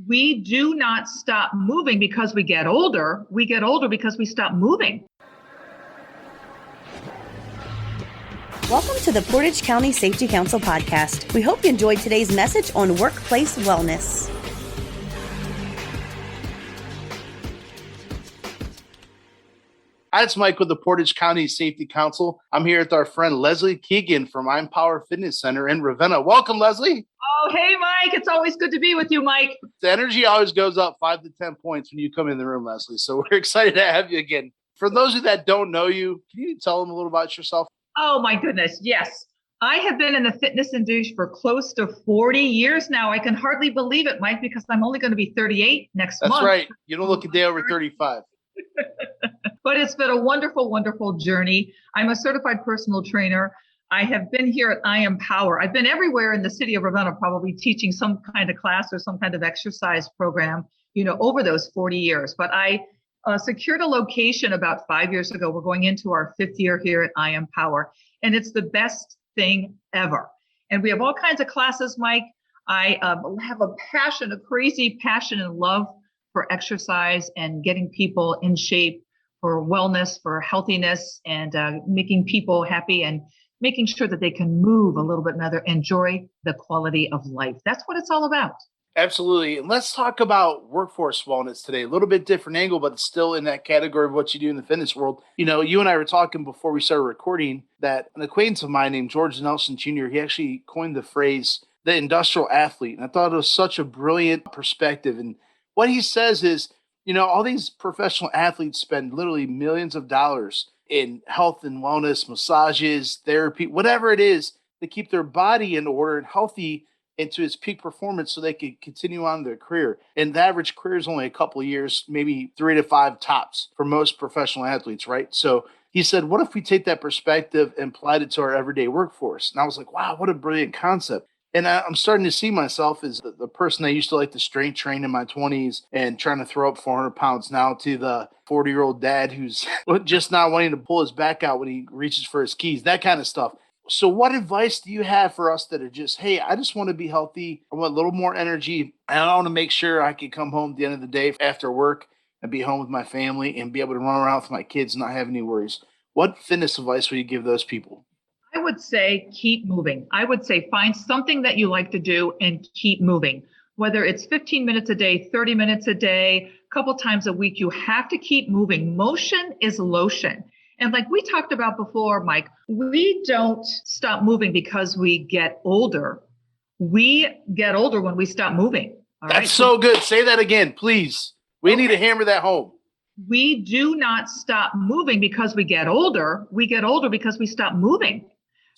We do not stop moving because we get older. We get older because we stop moving. Welcome to the Portage County Safety Council podcast. We hope you enjoyed today's message on workplace wellness. Hi, it's Mike with the Portage County Safety Council. I'm here with our friend Leslie Keegan from iEmpower Fitness Center in Ravenna. Welcome, Leslie. Oh, hey, Mike. It's always good to be with you, Mike. The energy always goes up 5 to 10 points when you come in the room, Leslie. So we're excited to have you again. For those of you that don't know you, can you tell them a little about yourself? Oh, my goodness. Yes. I have been in the fitness industry for close to 40 years now. I can hardly believe it, Mike, because I'm only going to be 38 next month. That's right. You don't look a day over 35. But it's been a wonderful, wonderful journey. I'm a certified personal trainer. I have been here at iEmpower. I've been everywhere in the city of Ravenna, probably teaching some kind of class or some kind of exercise program, over those 40 years. But I secured a location about 5 years ago. We're going into our 5th year here at iEmpower, and it's the best thing ever. And we have all kinds of classes, Mike. I have a crazy passion and love for exercise and getting people in shape for wellness, for healthiness, and making people happy and making sure that they can move a little bit and enjoy the quality of life. That's what it's all about. Absolutely. And let's talk about workforce wellness today. A little bit different angle, but it's still in that category of what you do in the fitness world. You and I were talking before we started recording that an acquaintance of mine named George Nelson Jr., he actually coined the phrase, the industrial athlete. And I thought it was such a brilliant perspective. And what he says is, all these professional athletes spend literally millions of dollars in health and wellness, massages, therapy, whatever it is, to keep their body in order and healthy into its peak performance so they can continue on their career. And the average career is only a couple of years, maybe 3 to 5 tops for most professional athletes, right? So he said, what if we take that perspective and applied it to our everyday workforce? And I was like, wow, what a brilliant concept. And I'm starting to see myself as the person that used to like to strength train in my 20s and trying to throw up 400 pounds now to the 40-year-old dad who's just not wanting to pull his back out when he reaches for his keys, that kind of stuff. So what advice do you have for us that are just, hey, I just want to be healthy. I want a little more energy. And I want to make sure I can come home at the end of the day after work and be home with my family and be able to run around with my kids and not have any worries. What fitness advice would you give those people? I would say keep moving. I would say find something that you like to do and keep moving. Whether it's 15 minutes a day, 30 minutes a day, a couple times a week, you have to keep moving. Motion is lotion. And like we talked about before, Mike, we don't stop moving because we get older. We get older when we stop moving. That's so good. Say that again, please. We need to hammer that home. We do not stop moving because we get older. We get older because we stop moving.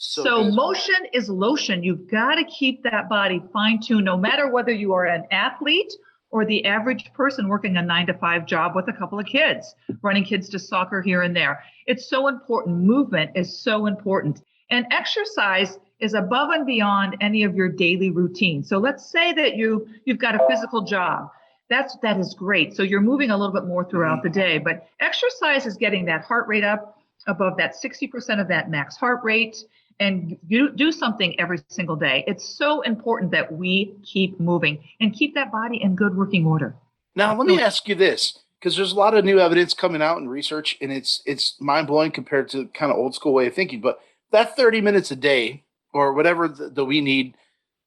So motion is lotion. You've got to keep that body fine-tuned, no matter whether you are an athlete or the average person working a 9-to-5 job with a couple of kids, running kids to soccer here and there. It's so important. Movement is so important. And exercise is above and beyond any of your daily routine. So let's say that you've got a physical job. That is great. So you're moving a little bit more throughout the day, but exercise is getting that heart rate up above that 60% of that max heart rate. And you do something every single day. It's so important that we keep moving and keep that body in good working order. Now, let me ask you this, because there's a lot of new evidence coming out in research, and it's mind-blowing compared to kind of old school way of thinking. But that 30 minutes a day or whatever that we need,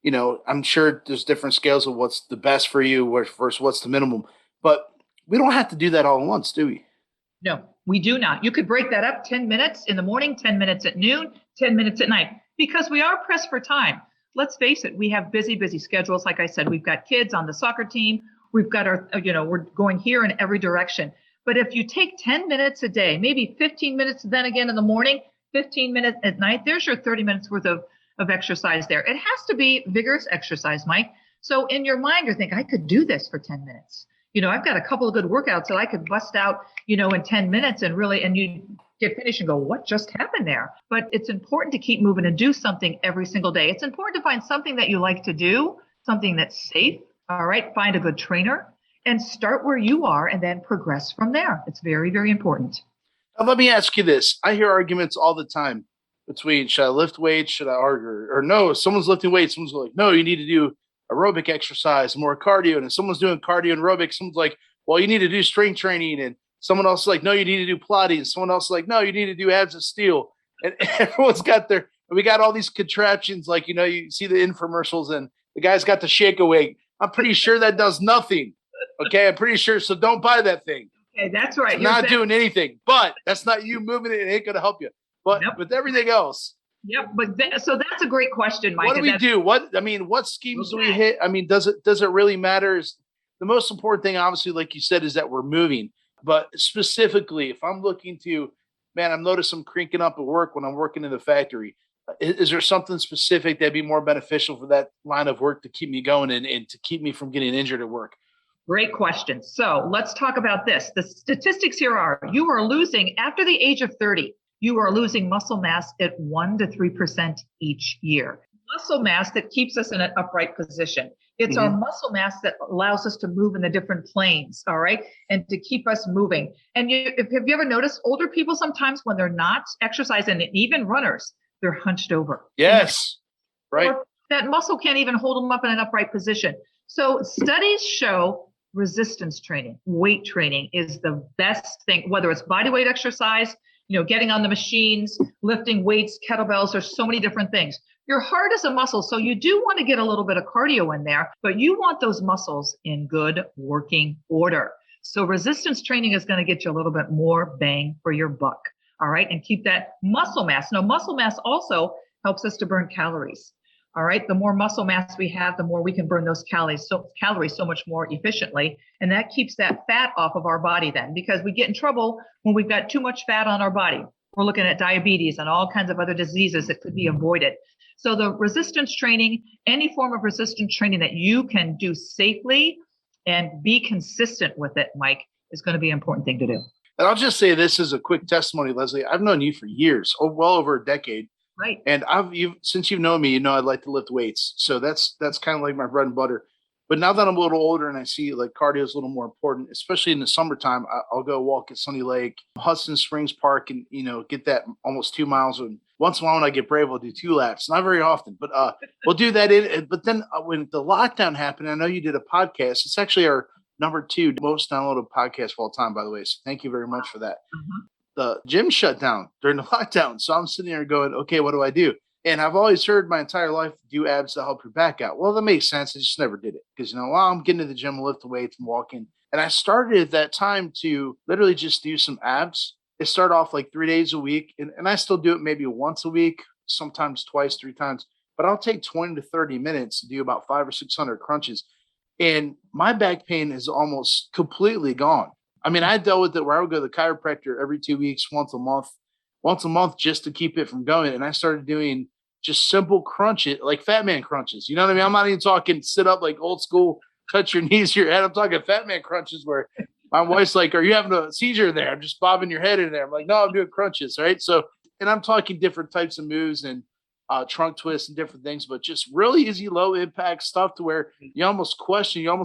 I'm sure there's different scales of what's the best for you versus what's the minimum. But we don't have to do that all at once, do we? No, we do not. You could break that up 10 minutes in the morning, 10 minutes at noon, 10 minutes at night, because we are pressed for time. Let's face it, we have busy schedules. Like I said, we've got kids on the soccer team. We've got we're going here in every direction. But if you take 10 minutes a day, maybe 15 minutes, then again in the morning, 15 minutes at night, there's your 30 minutes worth of exercise there. It has to be vigorous exercise, Mike. So in your mind, you're thinking, I could do this for 10 minutes. I've got a couple of good workouts that I could bust out, in 10 minutes and you get finished and go, what just happened there? But it's important to keep moving and do something every single day. It's important to find something that you like to do, something that's safe. All right. Find a good trainer and start where you are and then progress from there. It's very, very important. Now, let me ask you this. I hear arguments all the time between should I lift weights? Should I argue? Or no, if someone's lifting weights, someone's like, no, you need to do aerobic exercise, more cardio. And if someone's doing cardio and aerobic, someone's like, well, you need to do strength training. And someone else is like, no, you need to do Pilates. Someone else is like, no, you need to do abs of steel. And everyone's got we got all these contraptions. Like, you see the infomercials and the guy's got the shake awake. I'm pretty sure that does nothing. Okay. I'm pretty sure. So don't buy that thing. Okay. That's right. It's not doing anything, but that's not you moving it. It ain't going to help you. But with everything else. Yep. But so that's a great question, Mike. What do we do? What schemes do we hit? I mean, does it really matter? The most important thing, obviously, like you said, is that we're moving. But specifically, if I'm looking to, I'm noticing I'm cranking up at work when I'm working in the factory. Is there something specific that'd be more beneficial for that line of work to keep me going and to keep me from getting injured at work? Great question. So let's talk about this. The statistics here are you are losing after the age of 30. You are losing muscle mass at 1 to 3% each year. Muscle mass that keeps us in an upright position. It's our muscle mass that allows us to move in the different planes, all right, and to keep us moving. And have you ever noticed older people sometimes when they're not exercising, and even runners, they're hunched over. Yes, right. Or that muscle can't even hold them up in an upright position. So studies show resistance training, weight training is the best thing, whether it's body weight exercise, getting on the machines, lifting weights, kettlebells, there's so many different things. Your heart is a muscle, so you do want to get a little bit of cardio in there, but you want those muscles in good working order. So resistance training is going to get you a little bit more bang for your buck, all right, and keep that muscle mass. Now, muscle mass also helps us to burn calories. All right. The more muscle mass we have, the more we can burn those calories so much more efficiently. And that keeps that fat off of our body then, because we get in trouble when we've got too much fat on our body. We're looking at diabetes and all kinds of other diseases that could be avoided. So the resistance training, any form of resistance training that you can do safely and be consistent with it, Mike, is going to be an important thing to do. And I'll just say this as a quick testimony, Leslie. I've known you for years, well over a decade. Right. And since you've known me, I'd like to lift weights. So that's kind of like my bread and butter. But now that I'm a little older and I see like cardio is a little more important, especially in the summertime, I'll go walk at Sunny Lake, Hudson Springs Park, and get that almost 2 miles. And once in a while when I get brave, I'll do 2 laps. Not very often, but we'll do that. But then when the lockdown happened, I know you did a podcast. It's actually our number 2 most downloaded podcast of all time, by the way. So thank you very much for that. Mm-hmm. The gym shut down during the lockdown. So I'm sitting there going, okay, what do I do? And I've always heard my entire life, do abs to help your back out. Well, that makes sense. I just never did it because, while I'm getting to the gym, lift the weights and walking. And I started at that time to literally just do some abs. It started off like 3 days a week. And I still do it maybe once a week, sometimes twice, 3 times. But I'll take 20 to 30 minutes to do about 500 or 600 crunches. And my back pain is almost completely gone. I mean, I dealt with it where I would go to the chiropractor every 2 weeks, once a month just to keep it from going. And I started doing just simple crunches, like fat man crunches. You know what I mean? I'm not even talking sit up like old school, touch your knees to your head. I'm talking fat man crunches where my wife's like, are you having a seizure there? I'm just bobbing your head in there. I'm like, no, I'm doing crunches, right? So, and I'm talking different types of moves and trunk twists and different things, but just really easy, low impact stuff to where you almost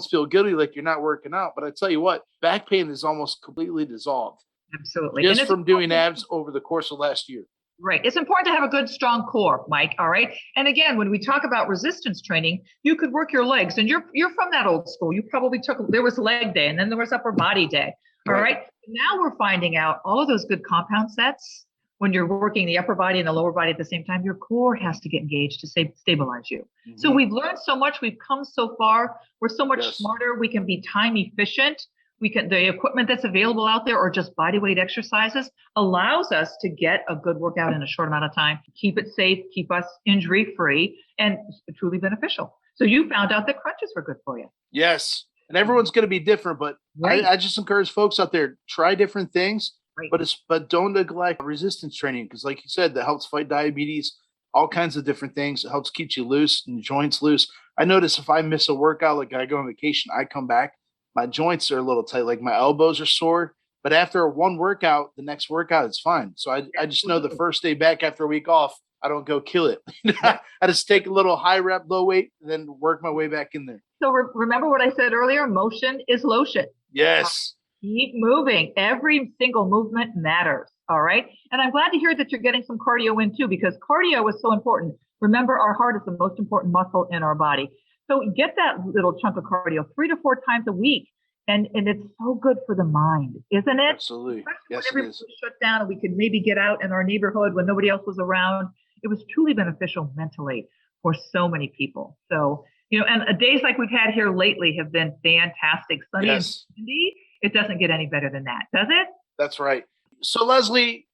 feel guilty like you're not working out. But I tell you what, back pain is almost completely dissolved. Absolutely. Just from doing abs over the course of last year. Right. It's important to have a good, strong core, Mike. All right. And again, when we talk about resistance training, you could work your legs, and you're from that old school. You probably there was leg day and then there was upper body day. All right. Now we're finding out all of those good compound sets. When you're working the upper body and the lower body at the same time, your core has to get engaged to stabilize you. Mm-hmm. So we've learned so much. We've come so far. We're so much smarter. We can be time efficient. The equipment that's available out there or just body weight exercises allows us to get a good workout in a short amount of time, keep it safe, keep us injury free, and truly beneficial. So you found out that crunches were good for you. Yes. And everyone's going to be different, but I just encourage folks out there, try different things. Right. But don't neglect resistance training because, like you said, that helps fight diabetes, all kinds of different things. It helps keep you loose and your joints loose. I notice if I miss a workout, like I go on vacation, I come back, my joints are a little tight, like my elbows are sore. But after one workout, the next workout is fine. So I just know the first day back after a week off, I don't go kill it. I just take a little high rep, low weight, and then work my way back in there. So remember what I said earlier? Motion is lotion. Yes. Keep moving. Every single movement matters. All right. And I'm glad to hear that you're getting some cardio in too, because cardio is so important. Remember, our heart is the most important muscle in our body. So get that little chunk of cardio 3 to 4 times a week. And it's so good for the mind, isn't it? Absolutely. Especially Yes, when it everything is. was shut down and we could maybe get out in our neighborhood when nobody else was around. It was truly beneficial mentally for so many people. So, and days like we've had here lately have been fantastic. Sunny and Yes, windy. It doesn't get any better than that, does it? that's right. So, Leslie,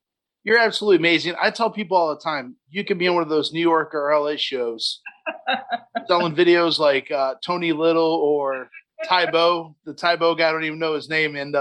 you're absolutely amazing. I tell people all the time, you can be in one of those New York or LA shows selling videos like Tony Little or Tybo, the Tybo guy. I don't even know his name. And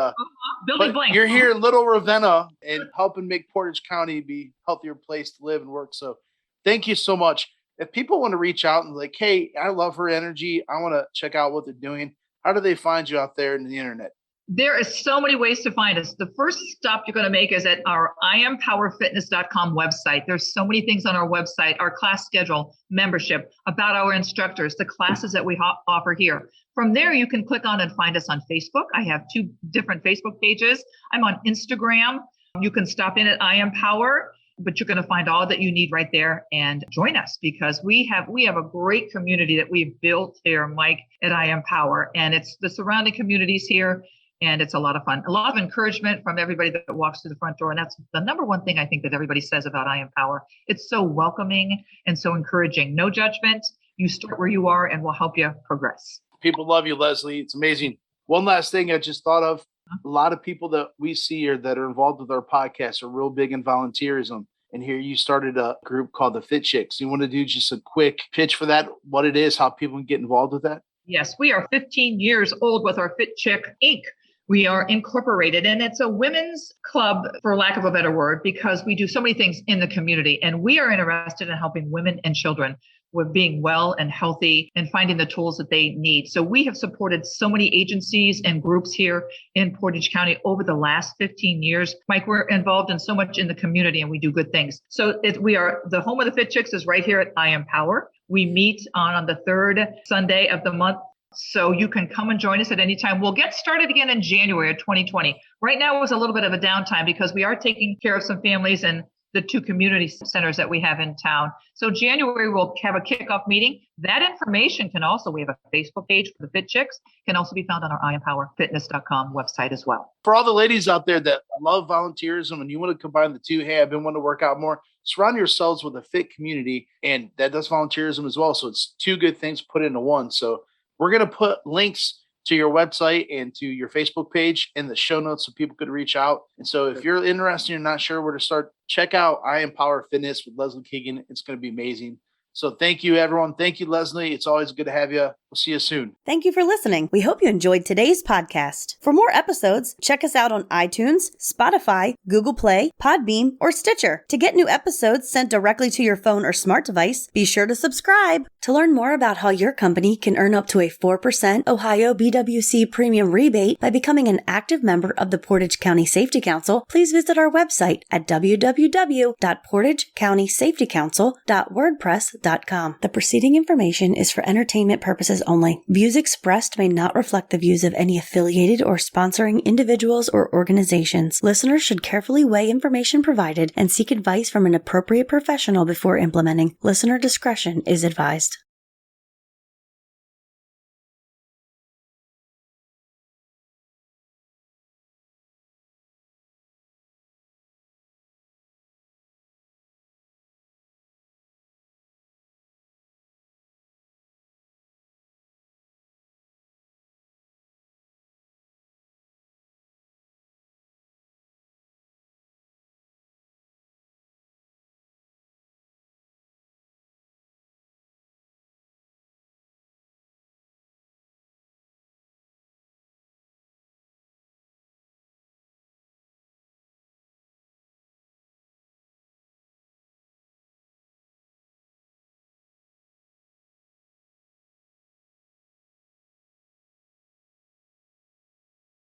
Billy but Blank. you're here in Little Ravenna and helping make Portage County be a healthier place to live and work. So thank you so much. If people want to reach out and like, hey, I love her energy, I want to check out what they're doing, how do they find you out there in the internet? There is so many ways to find us. The first stop you're going to make is at our IamPowerFitness.com website. There's so many things on our website, our class schedule, membership, about our instructors, the classes that we offer here. From there, you can click on and find us on Facebook. I have 2 different Facebook pages. I'm on Instagram. You can stop in at IamPower, but you're going to find all that you need right there and join us because we have a great community that we've built here, Mike, at IamPower, and it's the surrounding communities here. And it's a lot of fun, a lot of encouragement from everybody that walks through the front door. And that's the number one thing I think that everybody says about IamPower. It's so welcoming and so encouraging. No judgment. You start where you are and we'll help you progress. People love you, Leslie. It's amazing. One last thing I just thought of. A lot of people that we see here that are involved with our podcast are real big in volunteerism. And here you started a group called the Fit Chicks. You want to do just a quick pitch for that, what it is, how people can get involved with that? Yes, we are 15 years old with our Fit Chick Inc. We are incorporated, and it's a women's club, for lack of a better word, because we do so many things in the community. And we are interested in helping women and children with being well and healthy and finding the tools that they need. So we have supported so many agencies and groups here in Portage County over the last 15 years. Mike, we're involved in so much in the community and we do good things. So we are, the home of the Fit Chicks is right here at IamPower. We meet on the 3rd Sunday of the month. So you can come and join us at any time. We'll get started again in January of 2020. Right now it was a little bit of a downtime because we are taking care of some families and the 2 community centers that we have in town. So January, we'll have a kickoff meeting. That information we have a Facebook page for the Fit Chicks, can also be found on our IamPowerFitness.com website as well. For all the ladies out there that love volunteerism and you want to combine the two, hey, I've been wanting to work out more, surround yourselves with a fit community, and that does volunteerism as well. So it's 2 good things put into one. So we're going to put links to your website and to your Facebook page in the show notes so people could reach out. And so if you're interested and not sure where to start, check out IamPower Fitness with Leslie Keegan. It's going to be amazing. So thank you, everyone. Thank you, Leslie. It's always good to have you. We'll see you soon. Thank you for listening. We hope you enjoyed today's podcast. For more episodes, check us out on iTunes, Spotify, Google Play, Podbean, or Stitcher. To get new episodes sent directly to your phone or smart device, be sure to subscribe. To learn more about how your company can earn up to a 4% Ohio BWC premium rebate by becoming an active member of the Portage County Safety Council, please visit our website at www.portagecountysafetycouncil.wordpress.com. The preceding information is for entertainment purposes only. Views expressed may not reflect the views of any affiliated or sponsoring individuals or organizations. Listeners should carefully weigh information provided and seek advice from an appropriate professional before implementing. Listener discretion is advised.